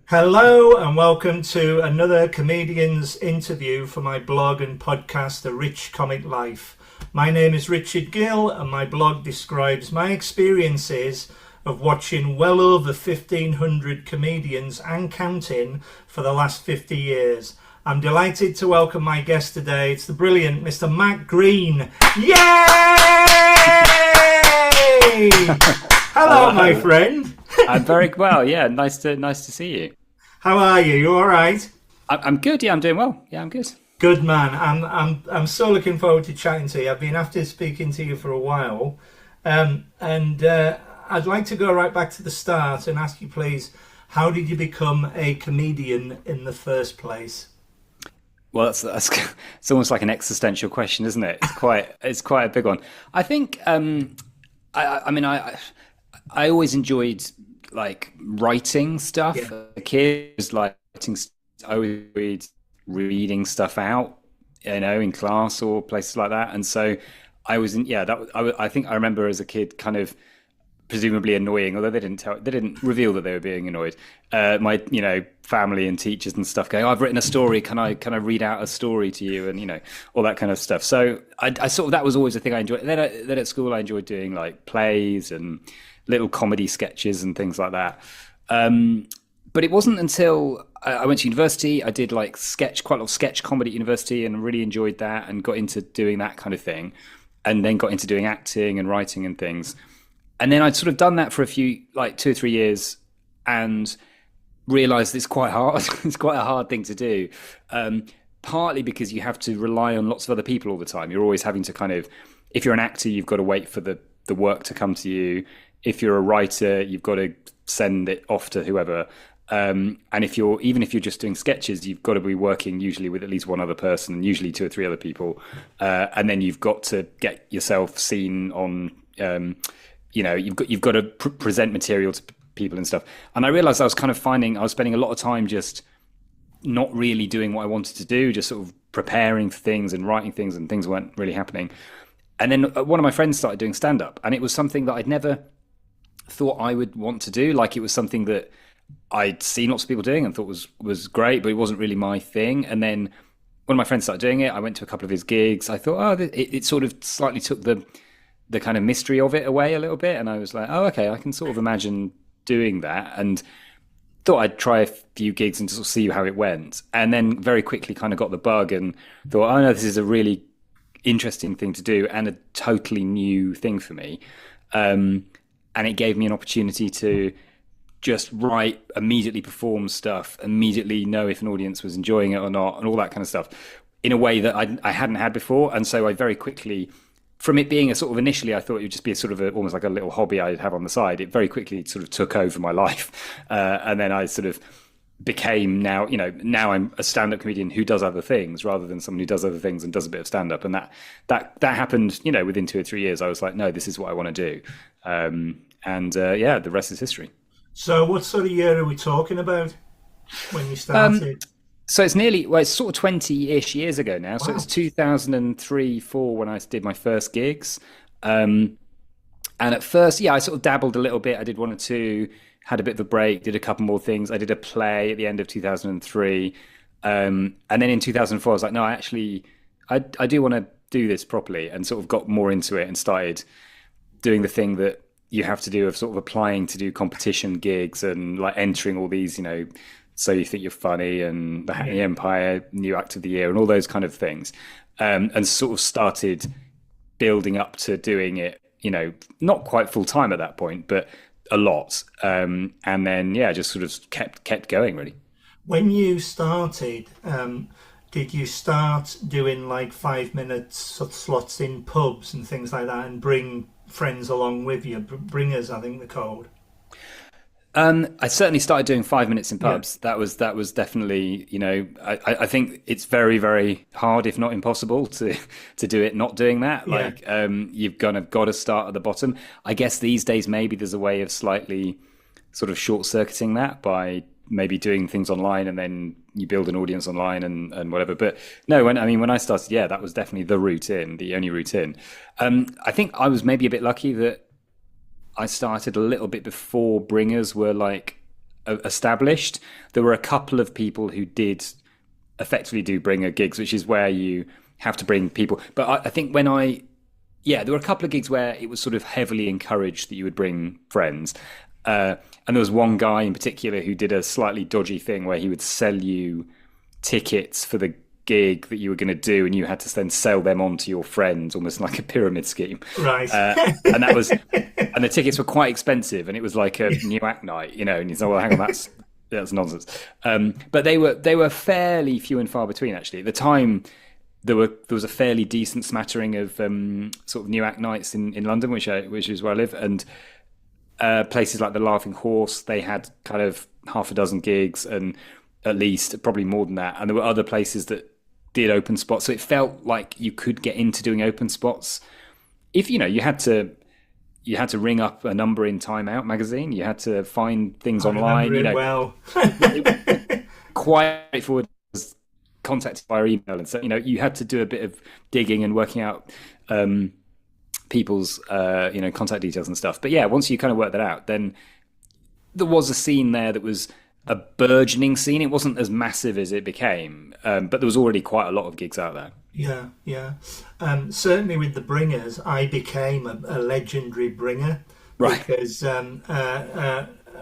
Hello and welcome to another comedian's interview for my blog and podcast, A Rich Comic Life. My name is Richard Gill and my blog describes my experiences of watching well over 1,500 comedians and counting for the last 50 years. I'm delighted to welcome my guest today. It's the brilliant Mr. Matt Green. Yay! Hello, my friend. I'm very well. Yeah, nice to see you. How are you? You all right? I'm good. Yeah, I'm doing well. Yeah, I'm good. Good man. I'm so looking forward to chatting to you. I've been after speaking to you for a while, and I'd like to go right back to the start and ask you, please, how did you become a comedian in the first place? Well, that's it's almost like an existential question, isn't it? It's quite a big one. I think. I always enjoyed like writing stuff. Yeah. As a kid, was like I always enjoyed reading stuff out, in class or places like that. And so I was in. Yeah, I think I remember as a kid, kind of presumably annoying, although they didn't reveal that they were being annoyed. My family and teachers and stuff going, "Oh, I've written a story. Can I read out a story to you?" And all that kind of stuff. So I sort of, that was always a thing I enjoyed. Then at school I enjoyed doing like plays and little comedy sketches and things like that. But it wasn't until I went to university, I did like quite a lot of sketch comedy at university, and really enjoyed that and got into doing that kind of thing, and then got into doing acting and writing and things. And then I'd sort of done that for a few, like 2 or 3 years, and realised it's quite hard. It's quite a hard thing to do, partly because you have to rely on lots of other people all the time. You're always having to kind of, if you're an actor, you've got to wait for the work to come to you. If you're a writer, you've got to send it off to whoever. And even if you're just doing sketches, you've got to be working usually with at least one other person, and usually 2 or 3 other people. And then you've got to get yourself seen on. You've got to present material to people and stuff. And I realized I was spending a lot of time just not really doing what I wanted to do, just sort of preparing for things and writing things, and things weren't really happening. And then one of my friends started doing stand-up, and it was something that I'd never thought I would want to do. Like, it was something that I'd seen lots of people doing and thought was great, but it wasn't really my thing. And then when my friend started doing it, I went to a couple of his gigs. I thought, it sort of slightly took the kind of mystery of it away a little bit. And I was like, oh, okay, I can sort of imagine doing that. And thought I'd try a few gigs and sort of see how it went. And then very quickly kind of got the bug and thought, oh no, this is a really interesting thing to do and a totally new thing for me. And it gave me an opportunity to just write, immediately perform stuff, immediately know if an audience was enjoying it or not, and all that kind of stuff in a way that I hadn't had before. And so I very quickly, from it being a sort of, initially I thought it would just be a sort of almost like a little hobby I'd have on the side, it very quickly sort of took over my life. And then I sort of became now I'm a stand-up comedian who does other things rather than someone who does other things and does a bit of stand-up. And that happened, within 2 or 3 years. I was like, no, this is what I want to do. The rest is history. So what sort of year are we talking about when you started? So it's sort of 20-ish years ago now. So Wow. it's 2003, 4 when I did my first gigs. And at first, I sort of dabbled a little bit. I did 1 or 2, had a bit of a break, did a couple more things. I did a play at the end of 2003. And then in 2004, I was like, no, I do want to do this properly, and sort of got more into it and started doing the thing that you have to do of sort of applying to do competition gigs and like entering all these, So You Think You're Funny and the Hackney Empire New Act of the Year and all those kind of things. And sort of started building up to doing it, not quite full time at that point, but a lot. And then, just sort of kept going really. When you started, did you start doing like 5 minute slots in pubs and things like that and bring friends along with you? Bringers, I think they're called. I certainly started doing 5 minutes in pubs. Yeah. That was definitely, I think it's very, very hard, if not impossible, to do it not doing that. Yeah. Like, you've kind of got to start at the bottom. I guess these days maybe there's a way of slightly sort of short circuiting that by maybe doing things online and then you build an audience online and whatever. But no, when I started, that was definitely the route in, the only route in. I think I was maybe a bit lucky that I started a little bit before Bringers were like established. There were a couple of people who did effectively do bringer gigs, which is where you have to bring people. But I think there were a couple of gigs where it was sort of heavily encouraged that you would bring friends. And there was one guy in particular who did a slightly dodgy thing where he would sell you tickets for the gig that you were going to do, and you had to then sell them on to your friends, almost like a pyramid scheme. Right. And the tickets were quite expensive, and it was like a new act night, and you thought, well, hang on, that's nonsense. But they were fairly few and far between, actually. At the time, there was a fairly decent smattering of sort of new act nights in London, which is where I live, and places like the Laughing Horse, they had kind of half a dozen gigs, and at least probably more than that. And there were other places that did open spots, so it felt like you could get into doing open spots if you had to ring up a number in Time Out magazine. You had to find things online. Well, quite straightforward. Contacted via email, and so you had to do a bit of digging and working out people's contact details and stuff. But yeah, once you kind of worked that out, then there was a scene there that was a burgeoning scene. It wasn't as massive as it became, but there was already quite a lot of gigs out there. Yeah. Certainly with the Bringers, I became a legendary bringer. Right. Because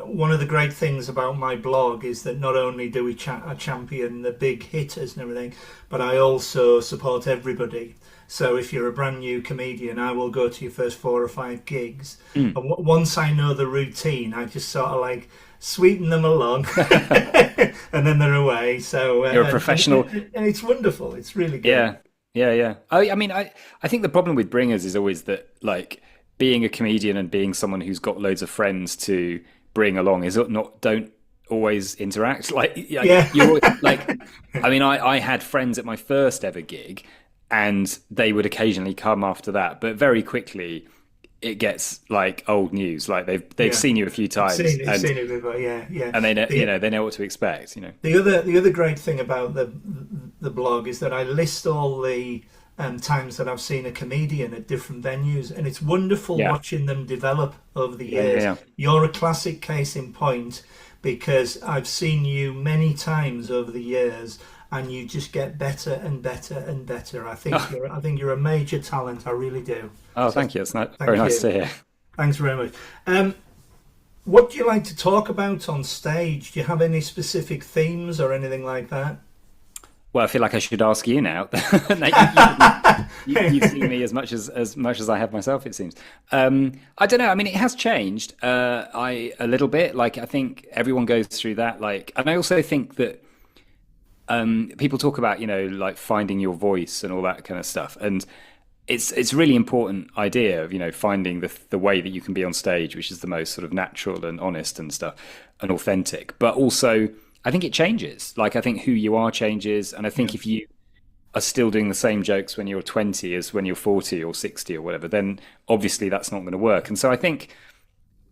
one of the great things about my blog is that not only do we champion the big hitters and everything, but I also support everybody. So if you're a brand new comedian, I will go to your first 4 or 5 gigs. And once I know the routine, I just sort of like sweeten them along and then they're away. So you're a professional. And it's wonderful. It's really good. Yeah. I mean, I think the problem with bringers is always that, like, being a comedian and being someone who's got loads of friends to bring along don't always interact. Like, you're like, I mean, I had friends at my first ever gig, and they would occasionally come after that, but very quickly it gets like old news. Like they've seen you a few times, seen it before, yeah, and they know they know what to expect. The other great thing about the blog is that I list all the times that I've seen a comedian at different venues, and it's wonderful watching them develop over the years. Yeah. You're a classic case in point, because I've seen you many times over the years, and you just get better and better and better. I think you're a major talent. I really do. Oh, so, thank you. It's very nice to hear. Thanks very much. What do you like to talk about on stage? Do you have any specific themes or anything like that? Well, I feel like I should ask you now. You've seen me as much as I have myself, it seems. I don't know. I mean, it has changed a little bit. Like, I think everyone goes through that. Like, and I also think that people talk about, like finding your voice and all that kind of stuff. And it's a really important idea of, finding the way that you can be on stage, which is the most sort of natural and honest and stuff and authentic. But also, I think it changes. Like, I think who you are changes. And I think if you are still doing the same jokes when you're 20 as when you're 40 or 60 or whatever, then obviously that's not going to work. And so I think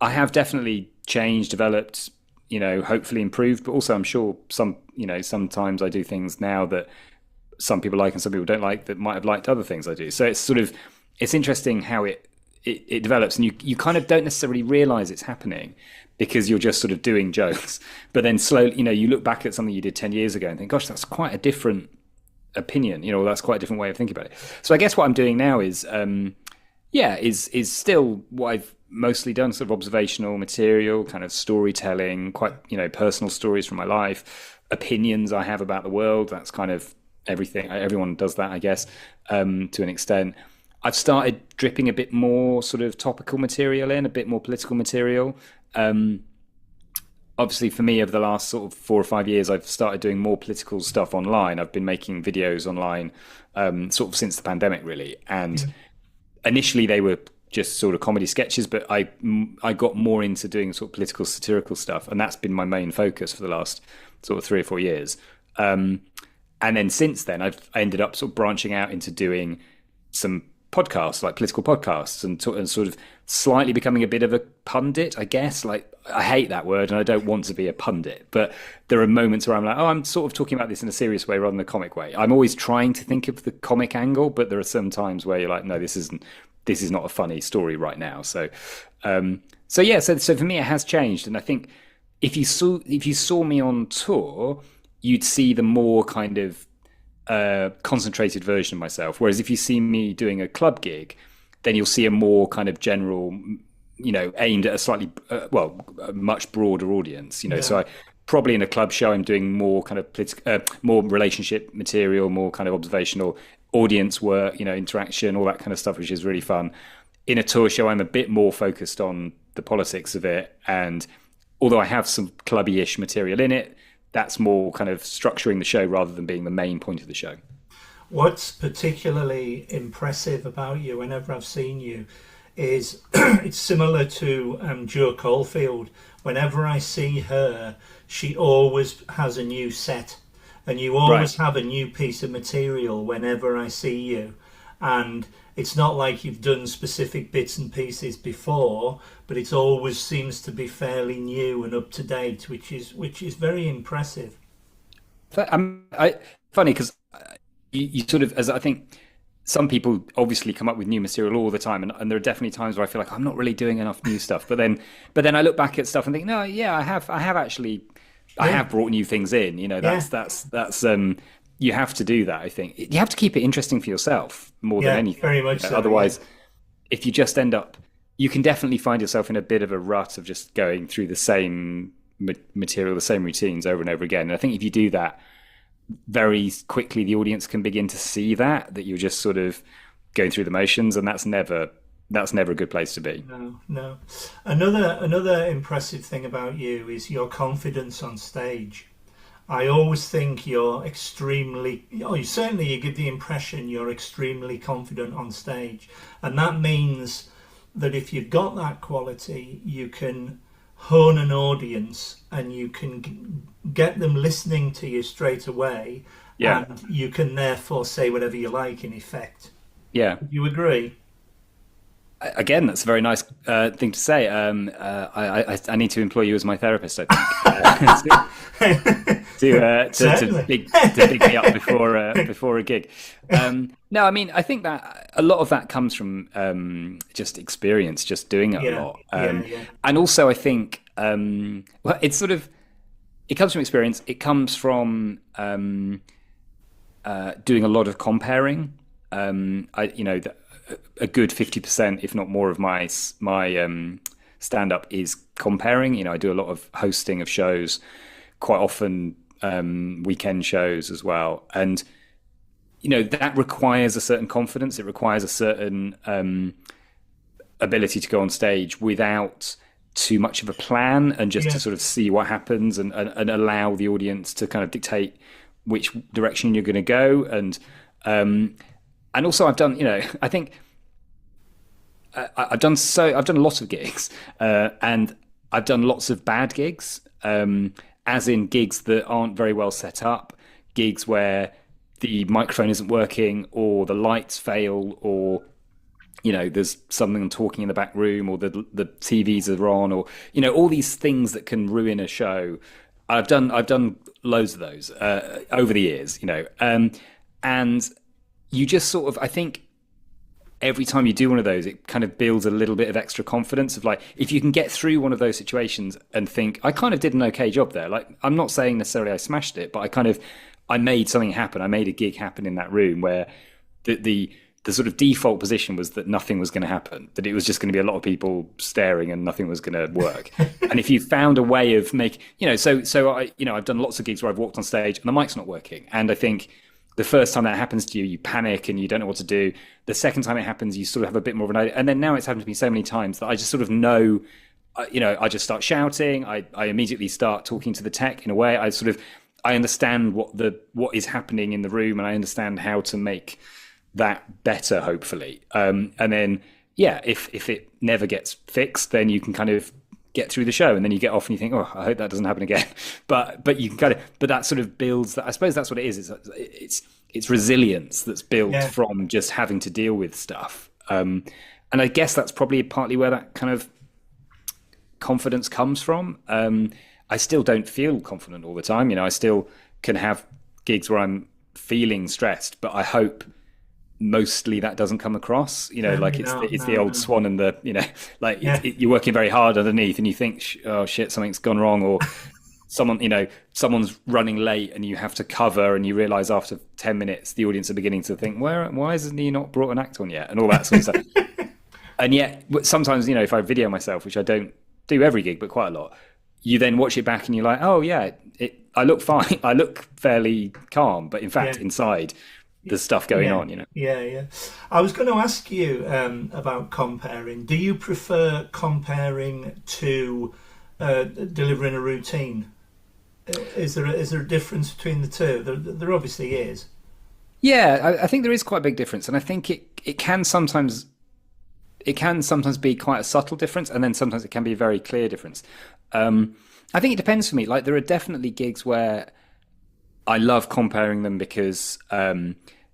I have definitely changed, developed, hopefully improved, but also I'm sure sometimes I do things now that some people like and some people don't like that might have liked other things I do. So it's interesting how it develops, and you kind of don't necessarily realize it's happening because you're just sort of doing jokes. But then slowly, you look back at something you did 10 years ago and think, gosh, that's quite a different opinion, that's quite a different way of thinking about it. So I guess what I'm doing now is still what I've mostly done, sort of observational material, kind of storytelling, quite, personal stories from my life, opinions I have about the world. That's kind of everything. Everyone does that, I guess, to an extent. I've started dripping a bit more sort of topical material in, a bit more political material. Obviously, for me, over the last sort of 4 or 5 years, I've started doing more political stuff online. I've been making videos online sort of since the pandemic, really. And initially they were just sort of comedy sketches, but I got more into doing sort of political satirical stuff, and that's been my main focus for the last sort of 3 or 4 years. And then since then, I ended up sort of branching out into doing some podcasts, like political podcasts, and sort of slightly becoming a bit of a pundit, I guess. Like, I hate that word, and I don't want to be a pundit, but there are moments where I'm like, I'm sort of talking about this in a serious way rather than a comic way. I'm always trying to think of the comic angle, but there are some times where you're like, no, this is not a funny story right now. So for me, it has changed. And I think if you saw me on tour, you'd see the more kind of concentrated version of myself. Whereas if you see me doing a club gig, then you'll see a more kind of general, aimed at a slightly a much broader audience. So I probably in a club show I'm doing more kind of more relationship material, more kind of observational audience work, interaction, all that kind of stuff, which is really fun. In a tour show, I'm a bit more focused on the politics of it, and although I have some clubby-ish material in it, that's more kind of structuring the show rather than being the main point of the show. What's particularly impressive about you whenever I've seen you is it's similar to Jo Caulfield. Whenever I see her, she always has a new set, and you always have a new piece of material whenever I see you. And it's not like you've done specific bits and pieces before, but it always seems to be fairly new and up to date, which is very impressive. Funny because you sort of, as I think some people obviously come up with new material all the time, and there are definitely times where I feel like I'm not really doing enough new stuff. But then I look back at stuff and think, no, yeah, I have actually, I have brought new things in. That's you have to do that. I think you have to keep it interesting for yourself more than anything. Very much so. Otherwise, if you just end up, you can definitely find yourself in a bit of a rut of just going through the same material, the same routines over and over again. And I think if you do that, very quickly the audience can begin to see that you're just sort of going through the motions, and that's never a good place to be. No. Another impressive thing about you is your confidence on stage. I always think you give the impression you're extremely confident on stage, and that means that if you've got that quality, you can hone an audience and you can get them listening to you straight away, and you can therefore say whatever you like in effect. Yeah. Do you agree? Again, that's a very nice thing to say. I need to employ you as my therapist, I think, to pick me up before a gig. No, I mean, I think that a lot of that comes from just experience, just doing it a lot, and also I think it's sort of, it comes from experience. It comes from doing a lot of comparing. A good 50%, if not more, of my stand-up is comparing. I do a lot of hosting of shows, quite often weekend shows as well, and that requires a certain confidence. It requires a certain ability to go on stage without too much of a plan, and just to sort of see what happens, and allow the audience to kind of dictate which direction you're going to go. And also I've done, I think I've done a lot of gigs, and I've done lots of bad gigs, as in gigs that aren't very well set up, gigs where the microphone isn't working, or the lights fail, or there's something talking in the back room, or the TVs are on, or all these things that can ruin a show. I've done loads of those over the years, and you just sort of, I think every time you do one of those, it kind of builds a little bit of extra confidence of, like, if you can get through one of those situations and think, I kind of did an okay job there. Like, I'm not saying necessarily I smashed it, but I made something happen. I made a gig happen in that room where the sort of default position was that nothing was going to happen, that it was just going to be a lot of people staring and nothing was going to work. And if you found a way of making, so I've done lots of gigs where I've walked on stage and the mic's not working. And I think the first time that happens to you, you panic and you don't know what to do. The second time it happens, you sort of have a bit more of an idea. And then now it's happened to me so many times that I just sort of know, I just start shouting. I immediately start talking to the tech in a way. I understand what is happening in the room, and I understand how to make that better, hopefully. And then, if it never gets fixed, then you can kind of get through the show, and then you get off and you think, oh, I hope that doesn't happen again. But you can but that sort of builds that. I suppose that's what it is. It's resilience that's built from just having to deal with stuff. And I guess that's probably partly where that kind of confidence comes from. I still don't feel confident all the time. I still can have gigs where I'm feeling stressed, but I hope mostly that doesn't come across. Like it's the old No. swan and the like Yeah. you're working very hard underneath, and you think, oh shit, something's gone wrong, or someone's running late, and you have to cover, and you realize after 10 minutes the audience are beginning to think, why hasn't he not brought an act on yet, and all that sort of stuff. And yet sometimes, if I video myself, which I don't do every gig, but quite a lot, you then watch it back and you're like, oh yeah, I look fine. I look fairly calm, but in fact, Yeah. inside there's stuff going on. Yeah. I was going to ask you about comparing. Do you prefer comparing to delivering a routine? Is there a difference between the two? There obviously is. Yeah, I think there is quite a big difference, and I think it can sometimes be quite a subtle difference, and then sometimes it can be a very clear difference. I think it depends for me. Like, there are definitely gigs where I love comparing them because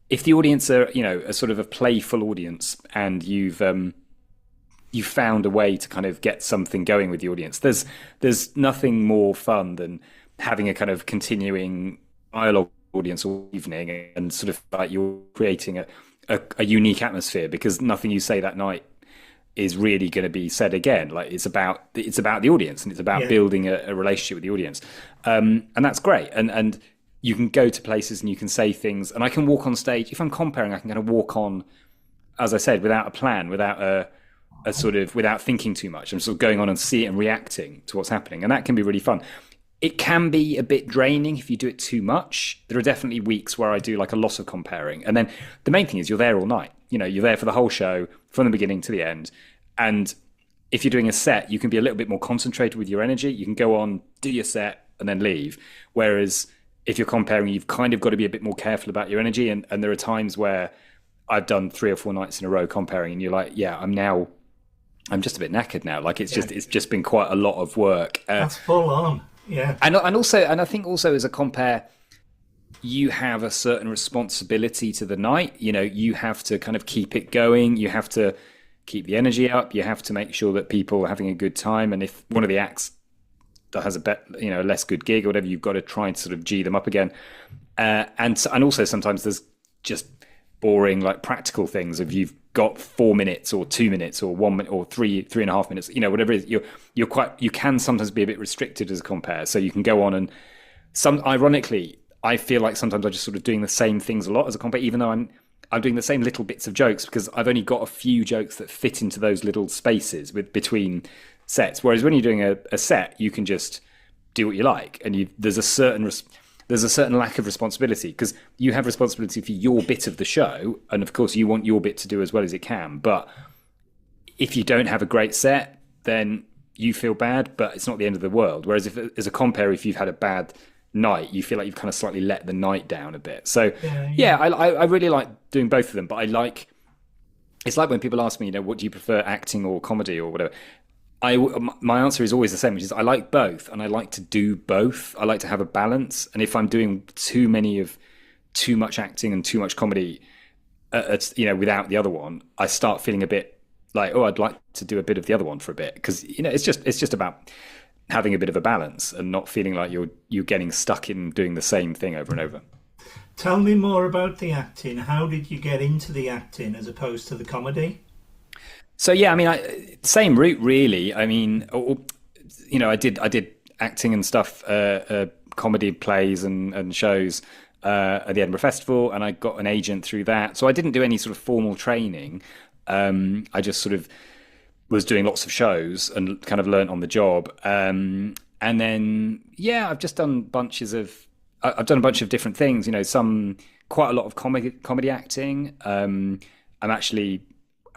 if the audience are, a sort of a playful audience, and you've found a way to kind of get something going with the audience, there's nothing more fun than having a kind of continuing dialogue audience all evening, and sort of like you're creating a unique atmosphere, because nothing you say that night is really going to be said again. Like, it's about the audience, and it's about building a relationship with the audience, and that's great. And you can go to places and you can say things, and I can walk on stage. If I'm comparing, I can kind of walk on, as I said, without a plan, without without thinking too much. I'm sort of going on and see it and reacting to what's happening, and that can be really fun. It can be a bit draining if you do it too much. There are definitely weeks where I do like a lot of comparing. And then the main thing is you're there all night. You're there for the whole show from the beginning to the end. And if you're doing a set, you can be a little bit more concentrated with your energy. You can go on, do your set, and then leave. Whereas if you're comparing, you've kind of got to be a bit more careful about your energy. And there are times where I've done 3 or 4 nights in a row comparing, and you're like, yeah, I'm just a bit knackered now. Like, it's just been quite a lot of work. That's full on. Yeah. And I think also as a compare, you have a certain responsibility to the night. You have to kind of keep it going. You have to keep the energy up. You have to make sure that people are having a good time. And if one of the acts that has a less good gig or whatever, you've got to try and sort of G them up again. And also sometimes there's just boring, like, practical things. If you've got 4 minutes or 2 minutes or 1 minute or 3.5 minutes, whatever it is, you can sometimes be a bit restricted as a compare. So you can go on, and ironically, I feel like sometimes I'm just sort of doing the same things a lot as a compare, even though I'm doing the same little bits of jokes, because I've only got a few jokes that fit into those little spaces between sets. Whereas when you're doing a set, you can just do what you like, and there's a certain lack of responsibility, because you have responsibility for your bit of the show, and of course you want your bit to do as well as it can. But if you don't have a great set, then you feel bad, but it's not the end of the world. Whereas if, as a compare, if you've had a bad night, you feel like you've kind of slightly let the night down a bit. So I really like doing both of them, but it's like when people ask me, what do you prefer, acting or comedy or whatever? My answer is always the same, which is I like both, and I like to do both. I like to have a balance, and if I'm doing too much acting and too much comedy, without the other one, I start feeling a bit like, oh, I'd like to do a bit of the other one for a bit, because it's just about having a bit of a balance and not feeling like you're getting stuck in doing the same thing over and over. Tell me more about the acting. How did you get into the acting as opposed to the comedy? So yeah, I mean, same route really. I mean, I did acting and stuff, comedy plays and shows at the Edinburgh Festival, and I got an agent through that. So I didn't do any sort of formal training. I just sort of was doing lots of shows and kind of learnt on the job. And then I've just done I've done a bunch of different things. Quite a lot of comedy acting. I'm actually,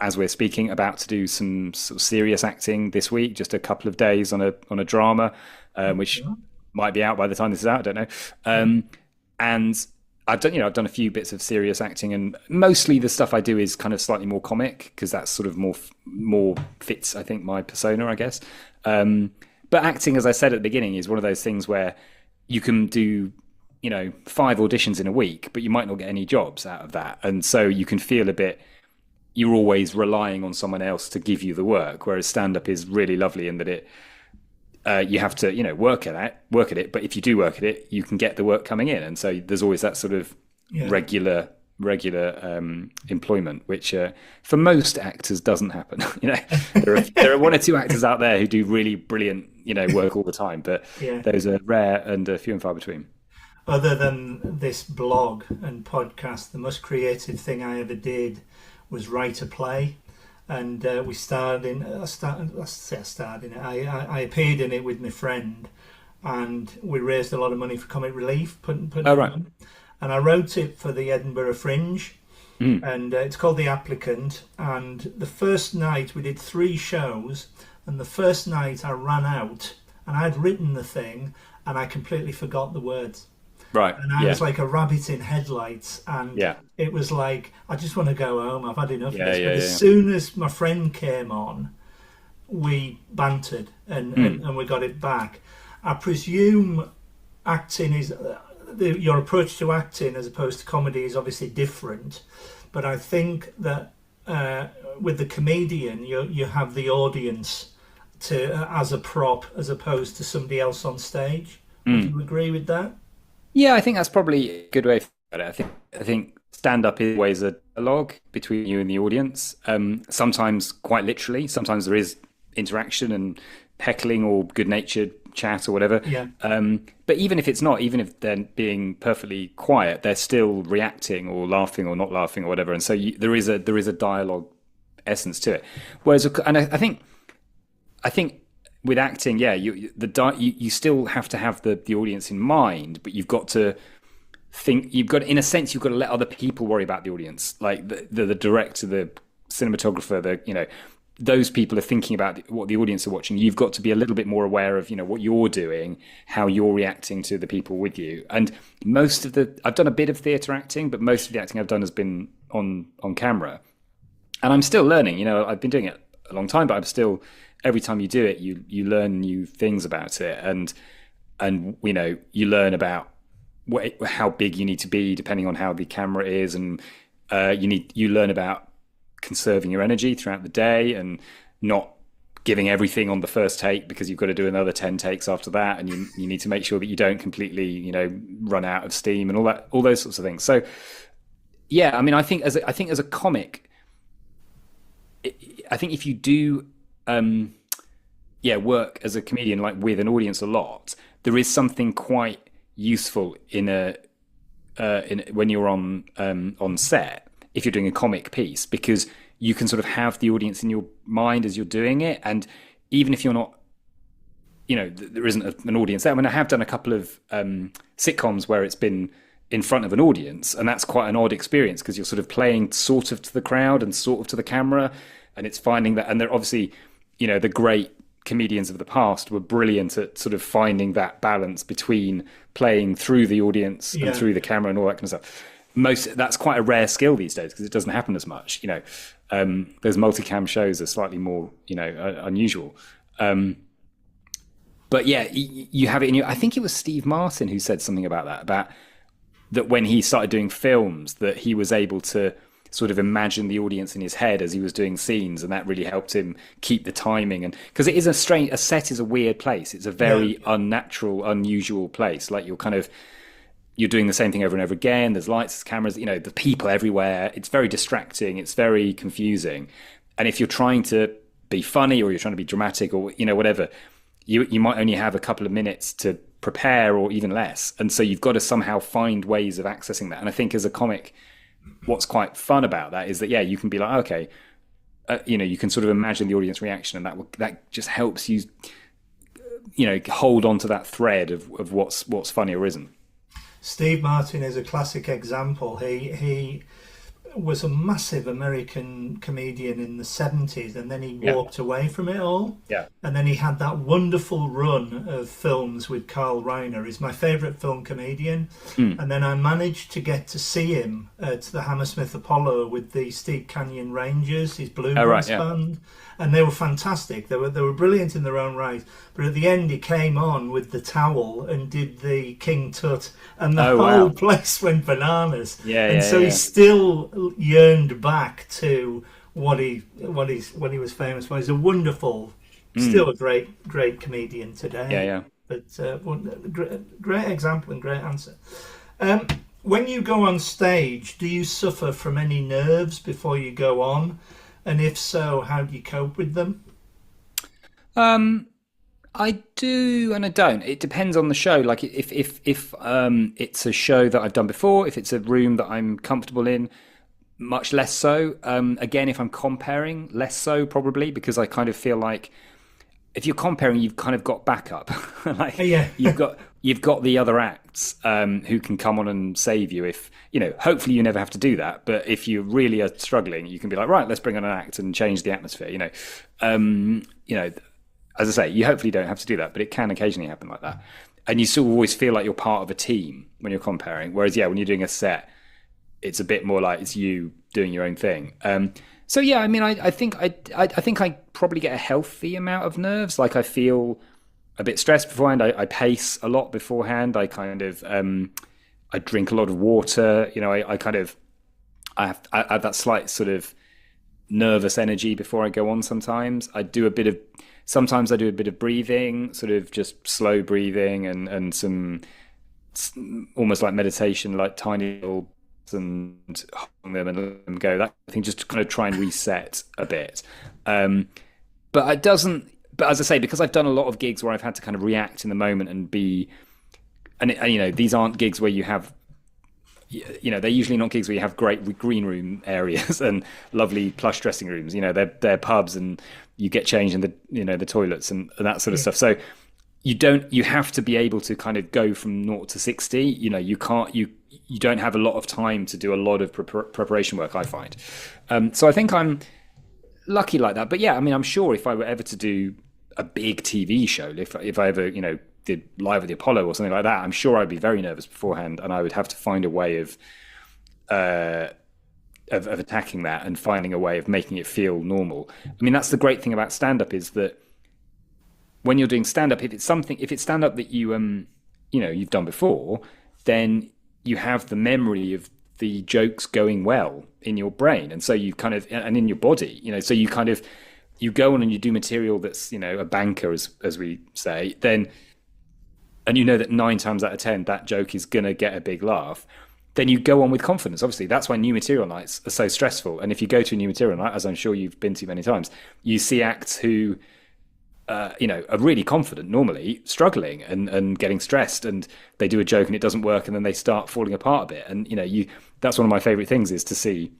as we're speaking, about to do some sort of serious acting this week, just a couple of days on a drama, which might be out by the time this is out, I don't know. And I've done a few bits of serious acting, and mostly the stuff I do is kind of slightly more comic, because that's sort of more fits, I think, my persona, I guess. But acting, as I said at the beginning, is one of those things where you can do 5 auditions in a week, but you might not get any jobs out of that, and so you can feel a bit, you're always relying on someone else to give you the work, whereas stand-up is really lovely in that it you have to work at it, but if you do work at it, you can get the work coming in, and so there's always that sort of regular regular employment, which for most actors doesn't happen. There are one or two actors out there who do really brilliant, work all the time, but Yeah. those are rare and few and far between. Other than this blog and podcast, the most creative thing I ever did was write a play. And we starred in. I starred in it. I appeared in it with my friend, and we raised a lot of money for Comic Relief. Putting Oh, right. And I wrote it for the Edinburgh Fringe, and it's called The Applicant. And the first night we did 3 shows, and the first night I ran out, and I had written the thing, and I completely forgot the words. Right. And I was like a rabbit in headlights, and it was like, I just want to go home. I've had enough of this. But as soon as my friend came on, we bantered and we got it back. I presume acting is your approach to acting as opposed to comedy is obviously different, but I think that with the comedian, you have the audience as a prop as opposed to somebody else on stage. Would you agree with that? Yeah, I think that's probably a good way to put it. I think stand up is always a dialogue between you and the audience. Sometimes quite literally, sometimes there is interaction and heckling or good-natured chat or whatever. Yeah. But even if it's not, even if they're being perfectly quiet, they're still reacting or laughing or not laughing or whatever. And so there is a dialogue essence to it. Whereas, and I think with acting, you still have to have the audience in mind, but you've got to think. In a sense, you've got to let other people worry about the audience, like the director, the cinematographer, those people are thinking about what the audience are watching. You've got to be a little bit more aware of, what you're doing, how you're reacting to the people with you. And I've done a bit of theatre acting, but most of the acting I've done has been on camera, and I'm still learning. I've been doing it a long time, but I'm still. Every time you do it, you learn new things about it, and you learn about how big you need to be depending on how the camera is, and you learn about conserving your energy throughout the day and not giving everything on the first take because you've got to do another 10 takes after that, and you need to make sure that you don't completely run out of steam and all those sorts of things. So yeah, I mean, I think as a comic, I think if you do work as a comedian, like with an audience a lot, there is something quite useful in when you're on set if you're doing a comic piece, because you can sort of have the audience in your mind as you're doing it, and even if you're not, there isn't an audience there. I mean, I have done a couple of sitcoms where it's been in front of an audience, and that's quite an odd experience because you're sort of playing sort of to the crowd and sort of to the camera, and it's finding that, and they're obviously, the great comedians of the past were brilliant at sort of finding that balance between playing through the audience and through the camera and all that kind of stuff. That's quite a rare skill these days because it doesn't happen as much. Those multicam shows are slightly more, unusual. But yeah, you have it in I think it was Steve Martin who said something about that when he started doing films, that he was able to sort of imagine the audience in his head as he was doing scenes, and that really helped him keep the timing. And because it is a set is a weird place. It's a very unnatural, unusual place. Like you're doing the same thing over and over again. There's lights, there's cameras, the people everywhere. It's very distracting. It's very confusing. And if you're trying to be funny or you're trying to be dramatic or, whatever, you might only have a couple of minutes to prepare or even less. And so you've got to somehow find ways of accessing that. And I think as a comic, what's quite fun about that is that, you can be like, okay, you can sort of imagine the audience reaction, and that just helps you, hold on to that thread of what's funny or isn't. Steve Martin is a classic example. He was a massive American comedian in the 70s, and then he walked away from it all. Yeah. And then he had that wonderful run of films with Carl Reiner. He's my favourite film comedian. And then I managed to get to see him at the Hammersmith Apollo with the Steep Canyon Rangers, his bluegrass band. And they were fantastic. They were brilliant in their own right. But at the end, he came on with the towel and did the King Tut, and the whole place went bananas. He still yearned back to what he was famous for. He's a wonderful, still a great comedian today. But great example and great answer. when you go on stage, do you suffer from any nerves before you go on? And if so, how do you cope with them? Um, I do and I don't. It depends on the show. Like if it's a show that I've done before, if it's a room that I'm comfortable in, much less so. Again, if I'm comparing, less so probably because I kind of feel like if you're comparing, you've kind of got backup. Like Yeah. you've got the other acts who can come on and save you. If hopefully you never have to do that. But if you really are struggling, you can be like, right, let's bring on an act and change the atmosphere. Um, you know, as I say, you hopefully don't have to do that, but it can occasionally happen like that. And you still always feel like you're part of a team when you're comparing. Whereas, yeah, when you're doing a set, it's a bit more like it's you doing your own thing. So yeah, I mean, I think I probably get a healthy amount of nerves. Like I feel a bit stressed beforehand. I pace a lot beforehand. I kind of I drink a lot of water. I kind of I have that slight sort of nervous energy before I go on. Sometimes I do a bit of breathing, sort of just slow breathing and some almost like meditation, like tiny little and hold them and let them go. That thing just to kind of try and reset a bit. But it doesn't. But as I say, because I've done a lot of gigs where I've had to kind of react in the moment and be, and these aren't gigs where you have, they're usually not gigs where you have great green room areas and lovely plush dressing rooms. They're pubs and you get changed in the toilets and that sort of stuff. So you have to be able to kind of go from 0 to 60. You don't have a lot of time to do a lot of preparation work, I find. So I think I'm lucky like that. But yeah, I mean, I'm sure if I were ever to do a big TV show, if I ever, did Live at the Apollo or something like that, I'm sure I'd be very nervous beforehand, and I would have to find a way of attacking that and finding a way of making it feel normal. I mean, that's the great thing about stand-up is that when you're doing stand-up, if it's stand-up that you've done before, then you have the memory of the jokes going well in your brain, and so you kind of and in your body, so you kind of you go on and you do material that's a banker, as we say, then, and that 9 times out of 10 that joke is gonna get a big laugh. Then you go on with confidence. Obviously, that's why new material nights are so stressful. And if you go to a new material night, as I'm sure you've been to many times, you see acts who are really confident, normally struggling and getting stressed, and they do a joke and it doesn't work, and then they start falling apart a bit. And that's one of my favorite things, is to see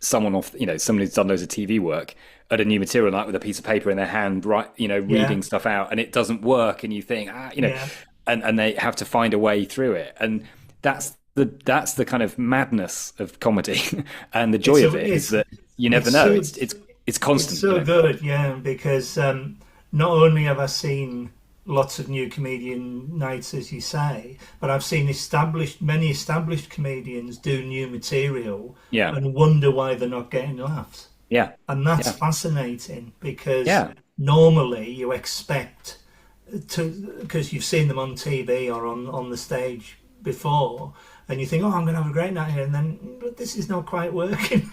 someone someone who's done loads of TV work at a new material night with a piece of paper in their hand, reading stuff out, and it doesn't work, and you think, and they have to find a way through it, and that's the kind of madness of comedy, and the joy of it is that you never know. It's constant. It's so good, yeah, because not only have I seen lots of new comedian nights, as you say, but I've seen many established comedians do new material and wonder why they're not getting laughs. Yeah. And that's fascinating, because normally you expect because you've seen them on TV or on the stage before, and you think, oh, I'm going to have a great night here, and then, but this is not quite working.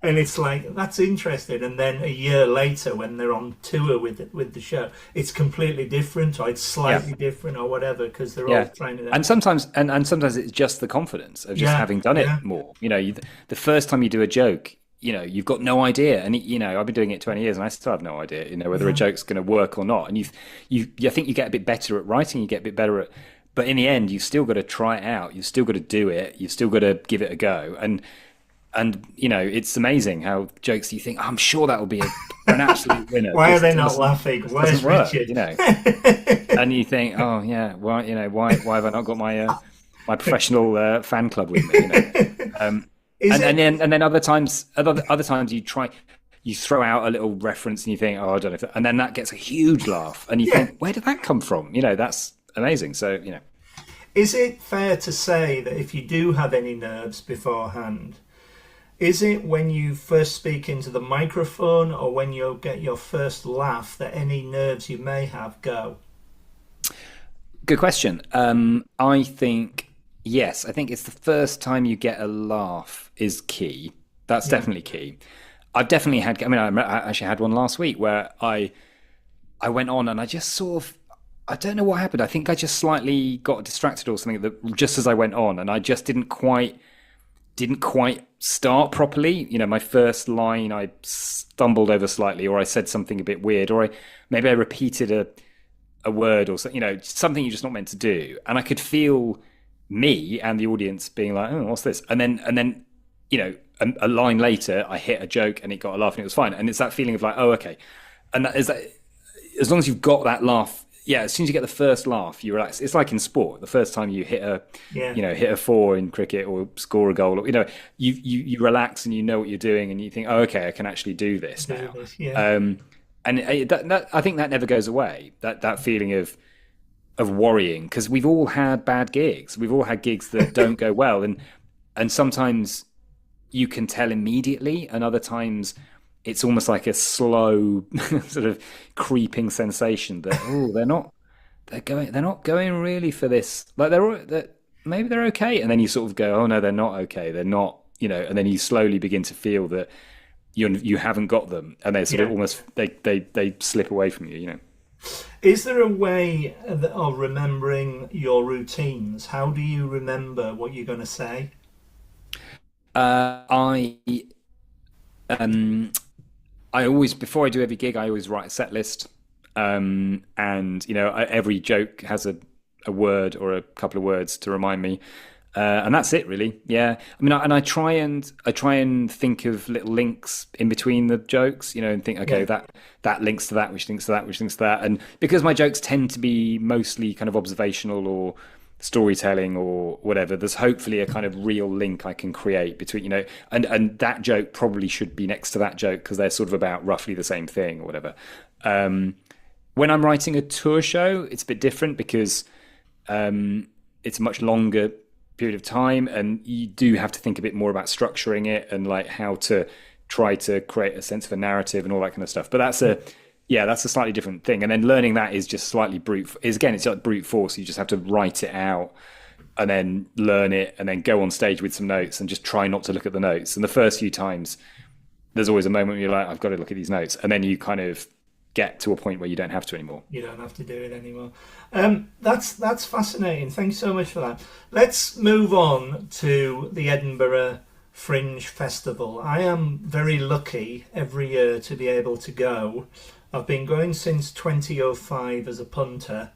And it's like, that's interesting. And then a year later, when they're on tour with the show, it's completely different, or it's slightly different, or whatever, because they're all trying to. And sometimes it's just the confidence of just having done it more. The first time you do a joke, you've got no idea, and I've been doing it 20 years and I still have no idea whether a joke's going to work or not. And I think you get a bit better at writing, you get a bit better at, but in the end you've still got to try it out, you've still got to do it, you've still got to give it a go. And it's amazing how jokes you think, I'm sure that will be an absolute winner. Why are they not laughing? Where's Richard? And you think, oh yeah, why have I not got my professional fan club with me? And then other times you throw out a little reference and you think, oh, I don't know, and then that gets a huge laugh, and you think, where did that come from? That's amazing. So is it fair to say that if you do have any nerves beforehand, is it when you first speak into the microphone or when you get your first laugh that any nerves you may have go? Good question. I think yes. I think it's the first time you get a laugh is key. That's definitely key. I've definitely had. I mean, I actually had one last week where I went on and I just sort of, I don't know what happened. I think I just slightly got distracted or something that just as I went on, and I just didn't quite start properly. You know, my first line I stumbled over slightly, or I said something a bit weird, or maybe I repeated a word or something. You know, something you're just not meant to do, and I could feel me and the audience being like, "Oh, what's this?" And then, you know, a line later, I hit a joke and it got a laugh and it was fine. And it's that feeling of like, oh, okay, and that is that. As long as you've got that laugh, yeah, as soon as you get the first laugh, you relax. It's like in sport. The first time you hit hit a four in cricket or score a goal, you know, you relax and you know what you're doing and you think, oh, okay, I can actually do this now. And I think that never goes away. That feeling of worrying, because we've all had bad gigs. We've all had gigs that don't go well, and sometimes you can tell immediately, and other times it's almost like a slow sort of creeping sensation that they're not going really for this. Like maybe they're okay, and then you sort of go, oh no, they're not okay. They're not, you know, and then you slowly begin to feel that you haven't got them, and they sort of almost they slip away from you. You know. Is there a way of remembering your routines? How do you remember what you're going to say? I always, before I do every gig, I always write a set list. And you know, every joke has a word or a couple of words to remind me. And that's it really. Yeah. I mean, I try and think of little links in between the jokes, you know, and think, okay, that links to that, which links to that, which links to that. And because my jokes tend to be mostly kind of observational or storytelling or whatever, there's hopefully a kind of real link I can create between, you know, and that joke probably should be next to that joke because they're sort of about roughly the same thing or whatever. When I'm writing a tour show, it's a bit different because it's a much longer period of time, and you do have to think a bit more about structuring it and like how to try to create a sense of a narrative and all that kind of stuff. But that's a slightly different thing. And then learning that is just slightly it's like brute force. You just have to write it out and then learn it and then go on stage with some notes and just try not to look at the notes. And the first few times, there's always a moment where you're like, I've got to look at these notes. And then you kind of get to a point where you don't have to anymore. You don't have to do it anymore. That's fascinating. Thanks so much for that. Let's move on to the Edinburgh Fringe Festival. I am very lucky every year to be able to go. I've been going since 2005 as a punter,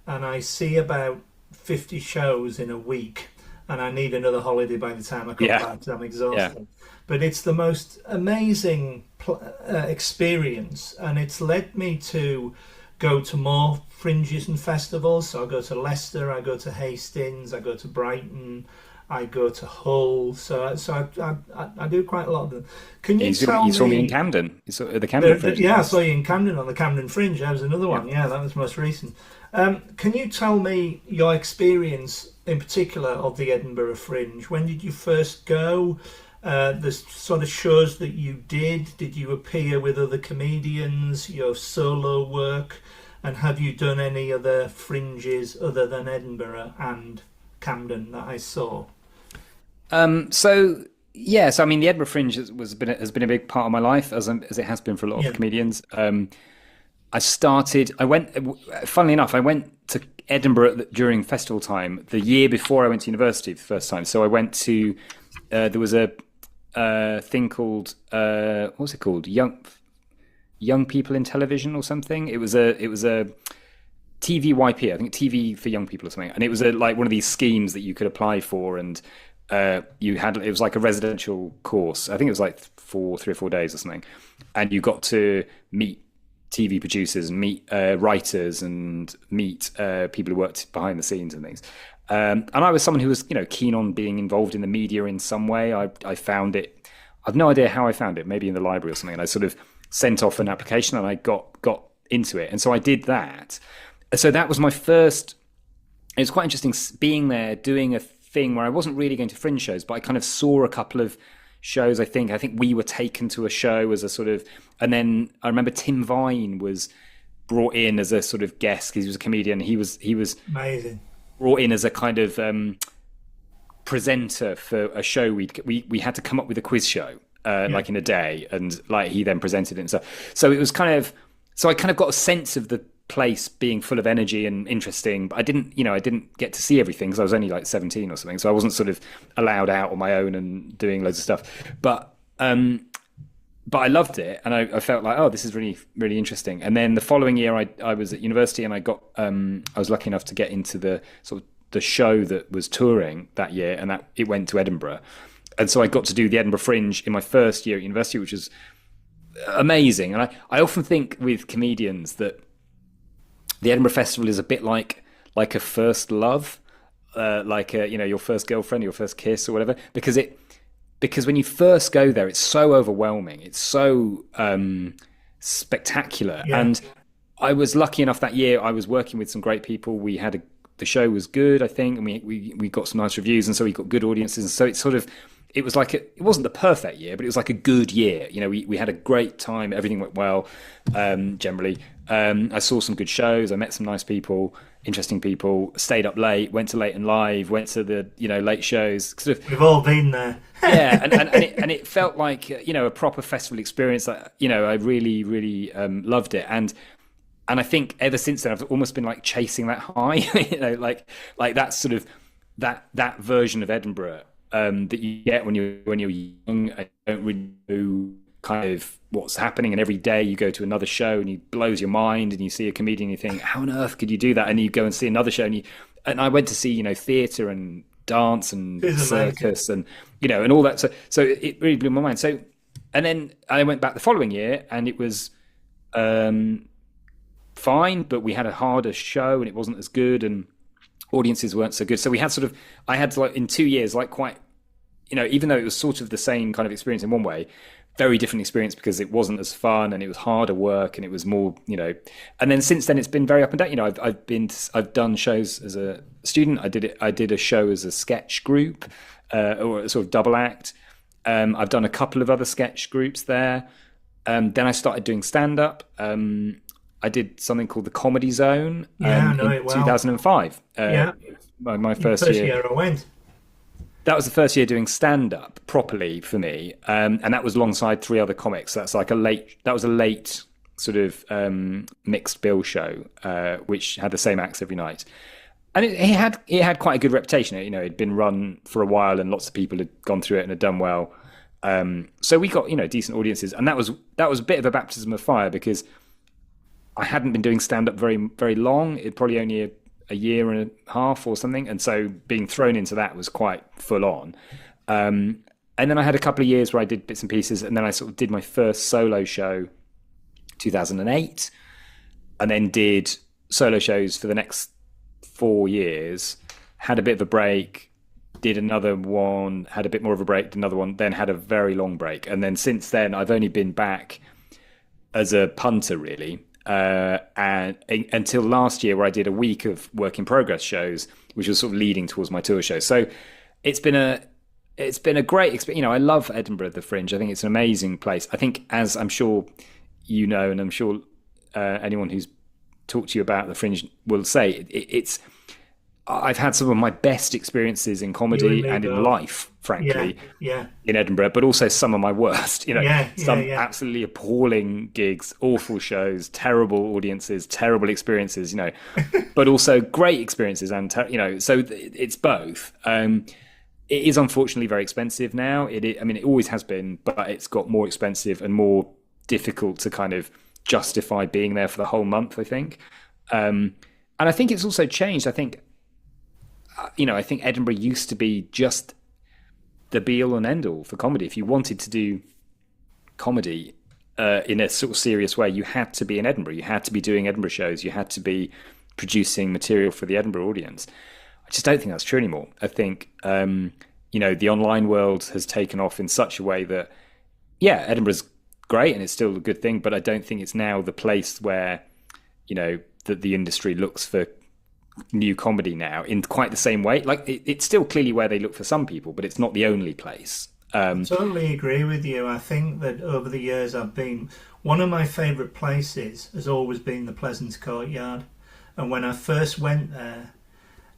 and I see about 50 shows in a week, and I need another holiday by the time I come back because I'm exhausted. Yeah. But it's the most amazing experience, and it's led me to go to more fringes and festivals. So I go to Leicester, I go to Hastings, I go to Brighton, I go to Hull. So I do quite a lot of them. Can you tell me? You saw me in Camden. You saw the Camden Fringe. Yeah, I saw you in Camden on the Camden Fringe. That was another one. Yeah, that was most recent. Can you tell me your experience in particular of the Edinburgh Fringe? When did you first go? The sort of shows that you did you appear with other comedians, your solo work, and have you done any other fringes other than Edinburgh and Camden that I saw? So I mean, the Edinburgh Fringe has been a big part of my life, as it has been for a lot of comedians. Funnily enough, I went to Edinburgh during festival time the year before I went to university the first time. So I went to there was a thing called what was it called? Young People in Television or something. It was a TVYP, I think, TV for young people or something. And it was like one of these schemes that you could apply for, and it was like a residential course. I think it was like 3 or 4 days or something, and you got to meet TV producers and meet writers and meet people who worked behind the scenes and things. And I was someone who was, you know, keen on being involved in the media in some way. I found it. I've no idea how I found it. Maybe in the library or something. And I sort of sent off an application and I got into it. And so I did that. So that was my first. It was quite interesting being there, doing a thing where I wasn't really going to fringe shows, but I kind of saw a couple of shows. I think we were taken to a show as a sort of, and then I remember Tim Vine was brought in as a sort of guest because he was a comedian. He was amazing. Brought in as a kind of presenter for a show. We had to come up with a quiz show like in a day, and like he then presented it and stuff. So it was kind of, so I kind of got a sense of the place being full of energy and interesting, but I didn't get to see everything because I was only like 17 or something, so I wasn't sort of allowed out on my own and doing loads of stuff. But I loved it, and I felt like, oh, this is really, really interesting. And then the following year, I was at university, and I was lucky enough to get into the sort of the show that was touring that year, and that it went to Edinburgh. And so I got to do the Edinburgh Fringe in my first year at university, which was amazing. And I often think with comedians that the Edinburgh Festival is a bit like a first love, like your first girlfriend, your first kiss, or whatever, because when you first go there, it's so overwhelming. It's so spectacular. Yeah. And I was lucky enough that year. I was working with some great people. The show was good, I think, and we got some nice reviews, and so we got good audiences. And so it was like it wasn't the perfect year, but it was like a good year. We had a great time. Everything went well, generally. I saw some good shows. I met some nice people, interesting people. Stayed up late. Went to Late and Live. Went to the late shows. Sort of, we've all been there. Yeah, and it felt like a proper festival experience. I really really loved it, and I think ever since then I've almost been like chasing that high. like that sort of that version of Edinburgh that you get when you're young and don't really know kind of what's happening, and every day you go to another show and it blows your mind, and you see a comedian and you think, how on earth could you do that? And you go and see another show, and I went to see theatre and dance and circus and and all that, so it really blew my mind. So, and then I went back the following year, and it was fine, but we had a harder show and it wasn't as good, and audiences weren't so good. So I had to, like, in 2 years, like, quite, even though it was sort of the same kind of experience in one way, very different experience, because it wasn't as fun and it was harder work and it was more, and then since then it's been very up and down. I've done shows as a student. I did a show as a sketch group, or a sort of double act. I've done a couple of other sketch groups there. Then I started doing stand-up. I did something called the Comedy Zone in 2005. My first year I went. That was the first year doing stand-up properly for me, and that was alongside 3 other comics. That's like a late sort of mixed bill show, which had the same acts every night, and it had quite a good reputation. It'd been run for a while, and lots of people had gone through it and had done well. So we got decent audiences, and that was a bit of a baptism of fire, because I hadn't been doing stand-up very, very long. It probably only a year and a half or something. And so being thrown into that was quite full on. And then I had a couple of years where I did bits and pieces. And then I sort of did my first solo show, 2008, and then did solo shows for the next 4 years, had a bit of a break, did another one, had a bit more of a break, did another one, then had a very long break. And then since then, I've only been back as a punter, really. And until last year, where I did a week of work in progress shows, which was sort of leading towards my tour show. So it's been a great experience. I love Edinburgh, the Fringe. I think it's an amazing place. I think, as I'm sure and I'm sure anyone who's talked to you about the Fringe will say, I've had some of my best experiences in comedy and in life, frankly, in Edinburgh, but also some of my worst, absolutely appalling gigs, awful shows, terrible audiences, terrible experiences, but also great experiences. And, so it's both. It is unfortunately very expensive now. It always has been, but it's got more expensive and more difficult to kind of justify being there for the whole month, I think. And I think it's also changed. I think Edinburgh used to be just the be-all and end-all for comedy. If you wanted to do comedy in a sort of serious way, you had to be in Edinburgh. You had to be doing Edinburgh shows. You had to be producing material for the Edinburgh audience. I just don't think that's true anymore. I think, the online world has taken off in such a way that, Edinburgh's great and it's still a good thing, but I don't think it's now the place where, that the industry looks for new comedy now in quite the same way. Like it's still clearly where they look for some people, but it's not the only place. Totally agree with you. I think that over the years one of my favourite places has always been the Pleasance Courtyard. And when I first went there,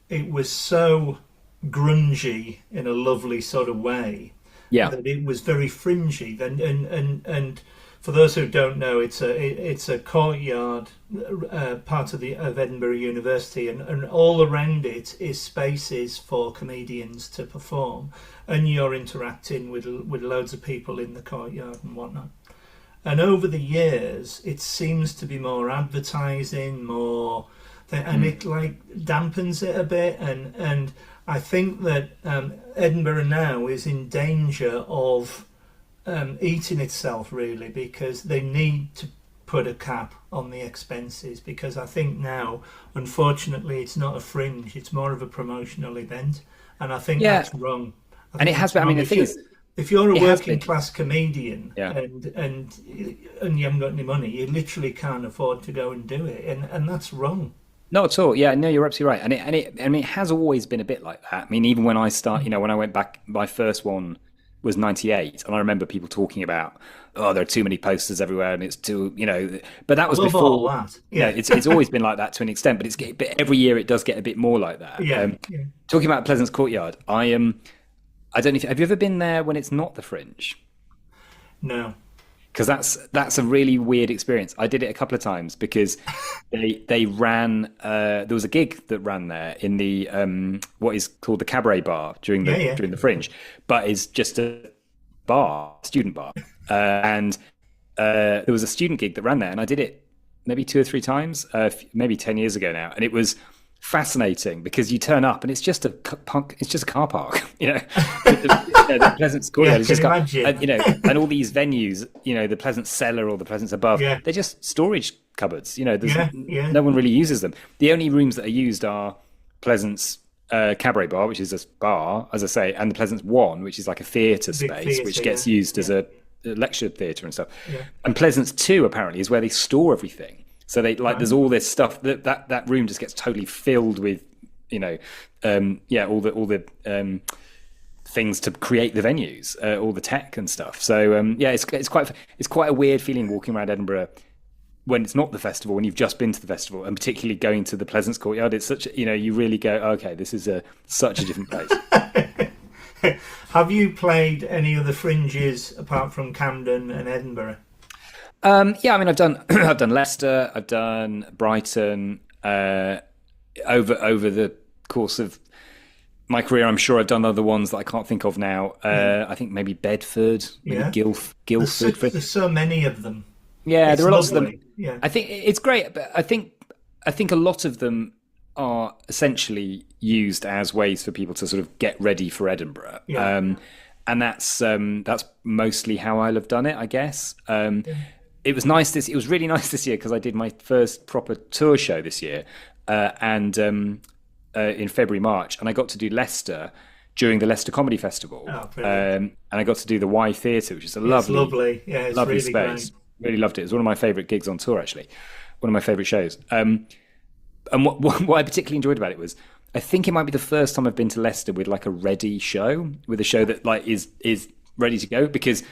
it was so grungy in a lovely sort of way. Yeah. That it was very fringy. And For those who don't know, it's a courtyard, part of Edinburgh University, and all around it is spaces for comedians to perform, and you're interacting with loads of people in the courtyard and whatnot. And over the years, it seems to be more advertising, and it like dampens it a bit, and I think that Edinburgh now is in danger of eating itself, really, because they need to put a cap on the expenses, because I think now, unfortunately, it's not a fringe, it's more of a promotional event, and I think that's wrong. And it has been, I mean, the thing is, if you're a working class comedian Yeah. and you haven't got any money, you literally can't afford to go and do it, and that's wrong. not at all. Yeah, no, you're absolutely right. I mean, it has always been a bit like that. I mean, even when I when I went back, my first one was 98, and I remember people talking about, oh, there are too many posters everywhere, and it's too, but that was Love before. all that. Yeah. It's always been like that to an extent, but every year it does get a bit more like that. Yeah. Talking about Pleasance Courtyard, I don't know if have you ever been there when it's not the Fringe? No. Because that's a really weird experience. I did it a couple of times because they ran. There was a gig that ran there in the what is called the Cabaret Bar during the Fringe, but is just a student bar, and there was a student gig that ran there, and I did it maybe 2 or 3 times, maybe 10 years ago now, and it was fascinating because you turn up and it's just a car park, the Pleasance Courtyard is just and all these venues, the Pleasance Cellar or the Pleasance Above, they're just storage cupboards. No one really uses them. The only rooms that are used are Pleasance Cabaret Bar, which is a bar, as I say, and the Pleasance One, which is like a theatre space, which gets used as a lecture theatre and stuff. And Pleasance Two apparently is where they store everything. So they there's all this stuff that room just gets totally filled with, all the things to create the venues, all the tech and stuff. So it's quite a weird feeling walking around Edinburgh when it's not the festival, when you've just been to the festival, and particularly going to the Pleasance Courtyard. It's such you really go, okay, this is such a different place. Have you played any other fringes apart from Camden and Edinburgh? I mean, I've done Leicester, I've done Brighton. Over the course of my career, I'm sure I've done other ones that I can't think of now. I think maybe Bedford, maybe Guildford. There's so many of them. Yeah, there are lots of them. Yeah. I think it's great, but I think a lot of them are essentially used as ways for people to sort of get ready for Edinburgh. Yeah. And that's mostly how I'll have done it, I guess. It was nice it was really nice this year because I did my first proper tour show this year, and in February, March, and I got to do Leicester during the Leicester Comedy Festival. Oh, brilliant. And I got to do the Y Theatre, which is lovely. Yeah, it's lovely really space. Great. Really loved it. It was one of my favourite gigs on tour, actually. One of my favourite shows. And what I particularly enjoyed about it was, I think it might be the first time I've been to Leicester with like a ready show, with a show that like is ready to go, because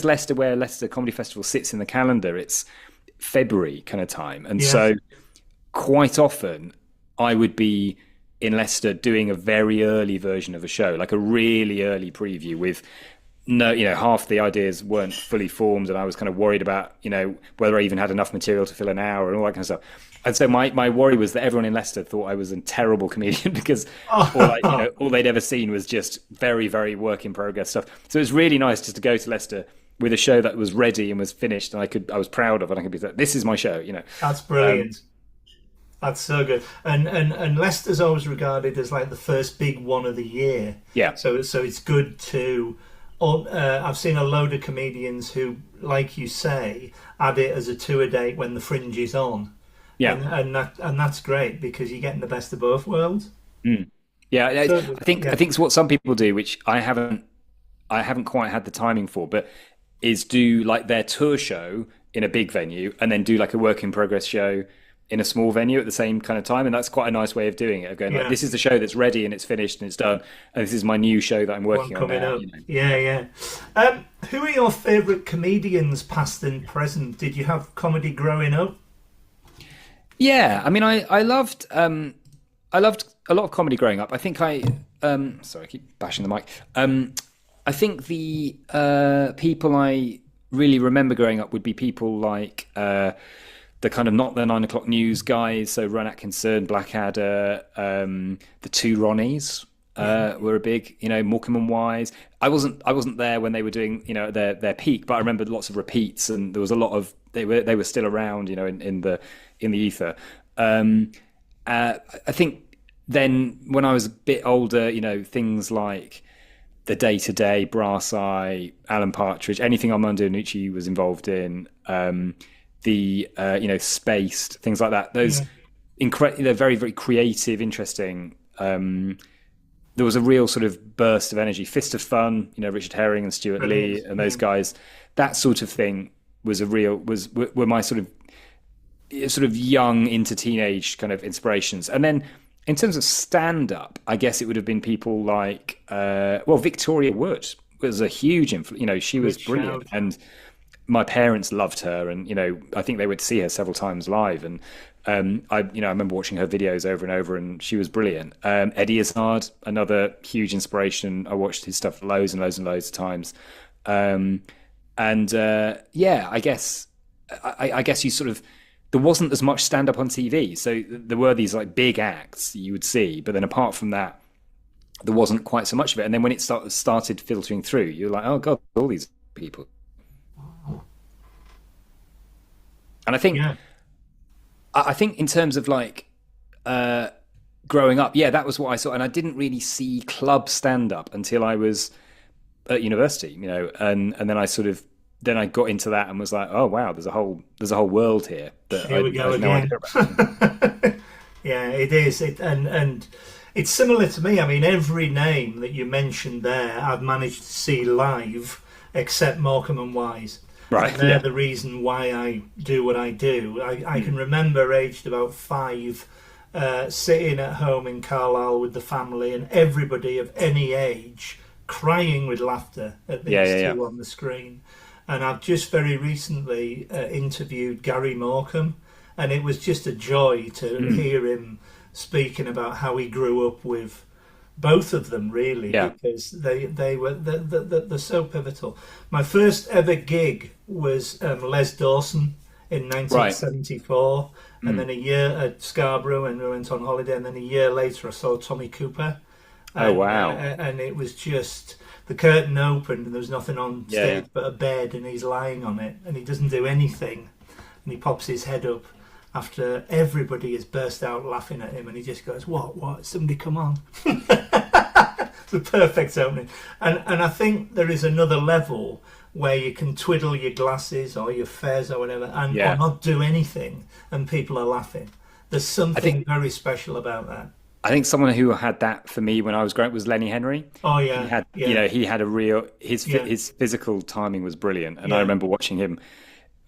Leicester, where Leicester Comedy Festival sits in the calendar, it's February kind of time, and so quite often I would be in Leicester doing a very early version of a show, like a really early preview with half the ideas weren't fully formed, and I was kind of worried about whether I even had enough material to fill an hour and all that kind of stuff. And so my worry was that everyone in Leicester thought I was a terrible comedian because all they'd ever seen was just very, very work in progress stuff. So it was really nice just to go to Leicester with a show that was ready and was finished, and I was proud of, and I could be like, this is my show, That's brilliant. That's so good. And Leicester's always regarded as like the first big one of the year. Yeah. So it's good to. I've seen a load of comedians who, like you say, add it as a tour date when the Fringe is on. Yeah, and that's great because you're getting the best of both worlds. Yeah, I think it's what some people do, which I haven't quite had the timing for, but is do like their tour show in a big venue and then do like a work in progress show in a small venue at the same kind of time, and that's quite a nice way of doing it. Of going like, this is the show that's ready and it's finished and it's done, and this is my new show that I'm working on now. Yeah. Who are your favourite comedians, past and present? Did you have comedy growing up? Yeah, I mean, I loved a lot of comedy growing up. I think sorry, I keep bashing the mic. I think the people I really remember growing up would be people like the kind of not the 9 o'clock news guys. So Ron Atkinson, Blackadder, the two Ronnies were a big, Morecambe and Wise. I wasn't there when they were doing, their peak, but I remember lots of repeats, and there was a lot of they were still around, in the ether. I think then when I was a bit older, things like the Day to Day, Brass Eye, Alan Partridge, anything Armando Iannucci was involved in, the Spaced, things like that. Those they're very, very creative, interesting. There was a real sort of burst of energy. Fist of Fun, Richard Herring and Stuart Lee and those guys. That sort of thing was were my sort of young into teenage kind of inspirations. And then in terms of stand-up, I guess it would have been people like, Victoria Wood was a huge influence. She was brilliant. And my parents loved her. And, I think they would see her several times live. And I remember watching her videos over and over, and she was brilliant. Eddie Izzard, another huge inspiration. I watched his stuff loads and loads and loads of times. I guess you sort of, there wasn't as much stand up on TV. So there were these like big acts you would see, but then apart from that, there wasn't quite so much of it. And then when it started filtering through, you're like, oh God, all these people. And I think, I think in terms of like growing up, that was what I saw. And I didn't really see club stand up until I was at university, and then I sort of, then I got into that and was like, oh wow, there's a whole world here that here we go again. No idea about. Yeah, it is. And it's similar to me. I mean, every name that you mentioned there, I've managed to see live, except Morecambe and Wise. Right. And they're the reason why I do what I do. I can remember, aged about 5, sitting at home in Carlisle with the family, and everybody of any age crying with laughter at these two on the screen. And I've just very recently interviewed Gary Morecambe, and it was just a joy to hear him speaking about how he grew up with both of them, really, because they're so pivotal. My first ever gig was Les Dawson in 1974, and then a year at Scarborough, and we went on holiday, and then a year later I saw Tommy Cooper. And, oh wow! And it was just, the curtain opened and there was nothing on stage but a bed, and he's lying on it, and he doesn't do anything, and he pops his head up after everybody has burst out laughing at him, and he just goes, what, somebody come on. The perfect opening. And I think there is another level where you can twiddle your glasses or your fez or whatever, and or not do anything, and people are laughing. There's something very special about that. I think someone who had that for me when I was growing up was Lenny Henry. Oh yeah, he had, he had a real, his physical timing was brilliant, and I remember watching him.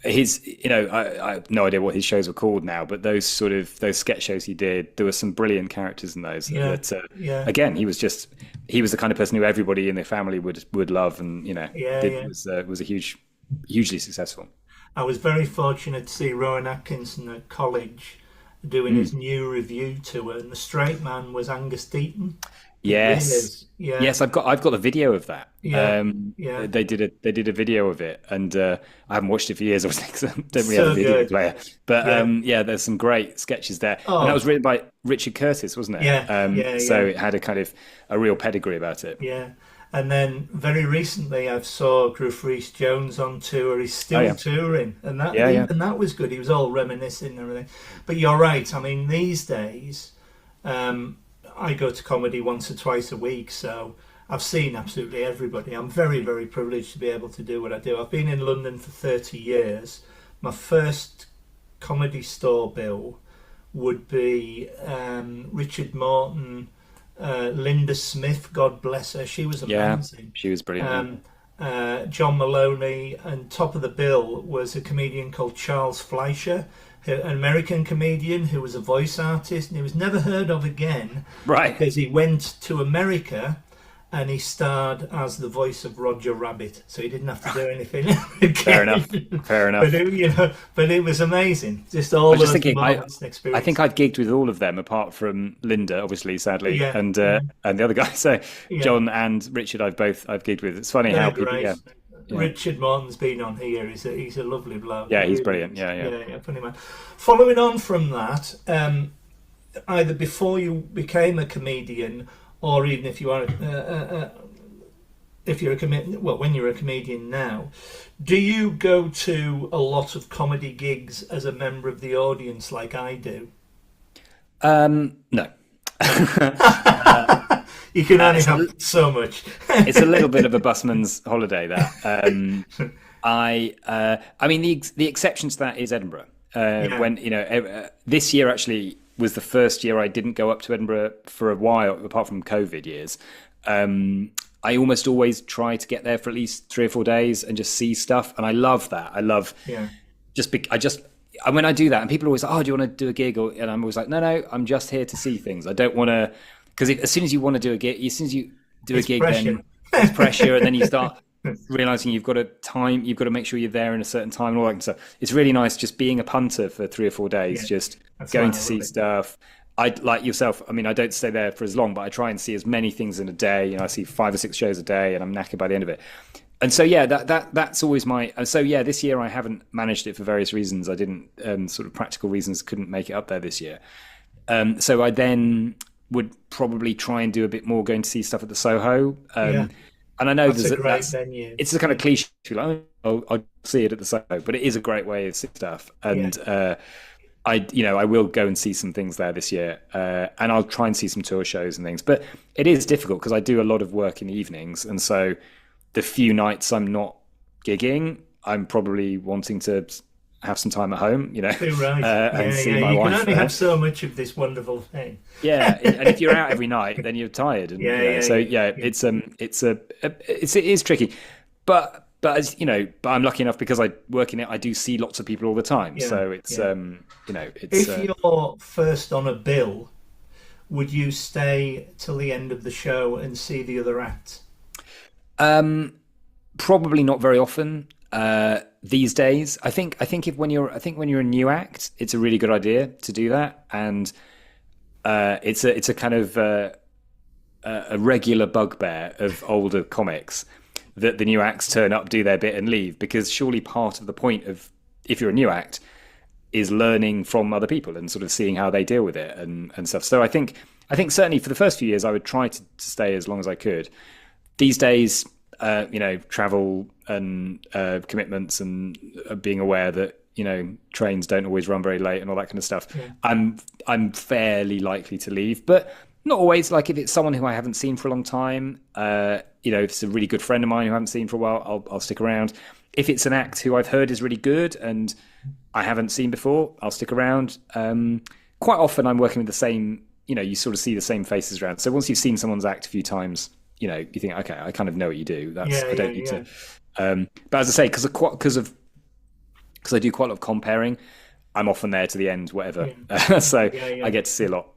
His, I have no idea what his shows were called now, but those sketch shows he did, there were some brilliant characters in those. Again, he was the kind of person who everybody in their family would love, and was hugely successful. I was very fortunate to see Rowan Atkinson at college doing his new review tour, and the straight man was Angus Deaton. Yes, I've got the video of that. They did a video of it, and I haven't watched it for years. Obviously, because I don't really have a video player. But there's some great sketches there, and that was written by Richard Curtis, wasn't it? So it had a kind of a real pedigree about it. Yeah. And then very recently, I saw Gruff Rhys Jones on tour. He's still touring, and that was good. He was all reminiscing and everything. But you're right. I mean, these days, I go to comedy once or twice a week, so I've seen absolutely everybody. I'm very, very privileged to be able to do what I do. I've been in London for 30 years. My first comedy store bill would be Richard Morton, Linda Smith, God bless her, she was amazing. Yeah, she was brilliant. John Maloney, and top of the bill was a comedian called Charles Fleischer, an American comedian who was a voice artist, and he was never heard of again, because he went to America and he starred as the voice of Roger Rabbit, so he didn't have to do anything again. Fair enough. But it was amazing. Just all those moments and experiences. I think I've gigged with all of them, apart from Linda, obviously, sadly, and the other guy. So John and Richard, I've gigged with. It's funny how people. Yeah. Richard Morton's been on here. He's a lovely bloke. Yeah, He he's really brilliant. is. Yeah, yeah. Yeah, funny man. Following on from that, either before you became a comedian, or even if you are if you're a when you're a comedian now, do you go to a lot of comedy gigs as a member of the audience like I do? No. You can only have so much. It's a little bit of a busman's holiday. That I mean, the exception to that is Edinburgh. When this year actually was the first year I didn't go up to Edinburgh for a while, apart from COVID years. I almost always try to get there for at least 3 or 4 days and just see stuff, and I love that. I love when I do that, and people are always like, "Oh, do you want to do a gig?" And I'm always like, "No, I'm just here to see things. I don't want to." Because as soon as you want to do a gig, as soon as you do a gig, pressure. then it's pressure, and then you start realizing you've got to make sure you're there in a certain time and all that kind of stuff. It's really nice just being a punter for 3 or 4 days, just going to see stuff. I like yourself. I mean, I don't stay there for as long, but I try and see as many things in a day. You know, I see 5 or 6 shows a day, and I'm knackered by the end of it. And so, yeah, that's always my. So, yeah, this year I haven't managed it for various reasons. I didn't, sort of practical reasons, couldn't make it up there this year. So I then would probably try and do a bit more going to see stuff at the Soho. And I know that's a great venue. It's a kind of cliche, like, I'll see it at the Soho, but it is a great way of seeing stuff. And I will go and see some things there this year, and I'll try and see some tour shows and things. But it is difficult because I do a lot of work in the evenings, and so the few nights I'm not gigging, I'm probably wanting to have some time at home, and see my wife. You can only have so much of this wonderful thing. Yeah, and if you're out every night, then you're tired. And, it is tricky, but as but I'm lucky enough because I work in it. I do see lots of people all the time, so it's it's. If you're first on a bill, would you stay till the end of the show and see the other acts? Probably not very often these days. I think when you're a new act, it's a really good idea to do that, and it's a kind of a regular bugbear of older comics that the new acts turn up, do their bit, and leave, because surely part of the point of, if you're a new act, is learning from other people and sort of seeing how they deal with it and stuff. So I think certainly for the first few years I would try to stay as long as I could. These days, travel and commitments and being aware that trains don't always run very late and all that kind of stuff. Yeah. I'm fairly likely to leave, but not always. Like if it's someone who I haven't seen for a long time, if it's a really good friend of mine who I haven't seen for a while, I'll stick around. If it's an act who I've heard is really good and I haven't seen before, I'll stick around. Quite often I'm working with the same, you sort of see the same faces around. So once you've seen someone's act a few times, you think, okay, I kind of know what you do. I don't need to. But as I say, because I do quite a lot of comparing, I'm often there to the end, whatever. Yeah. So I get to see a lot.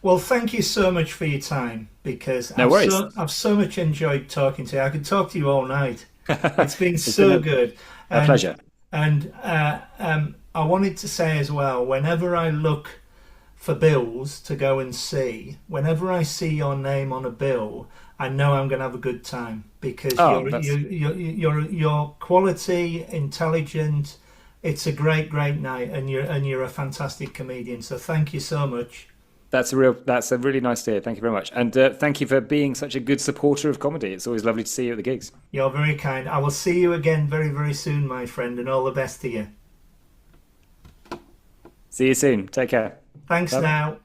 Well, thank you so much for your time, because I've so much enjoyed talking to you. I could talk to you all night. It's been good. A pleasure. And I wanted to say as well, whenever I look for bills to go and see, whenever I see your name on a bill, I know I'm going to have a good time, because you're quality, intelligent. It's a great night, and you're a fantastic comedian. So thank you so much. That's a really nice to hear. Thank you very much, and thank you for being such a good supporter of comedy. It's always lovely to see you at the gigs. You're very kind. I will see you again very, very soon, my friend, and all the best to you. See you soon. Take care. Thanks. Bye. Now.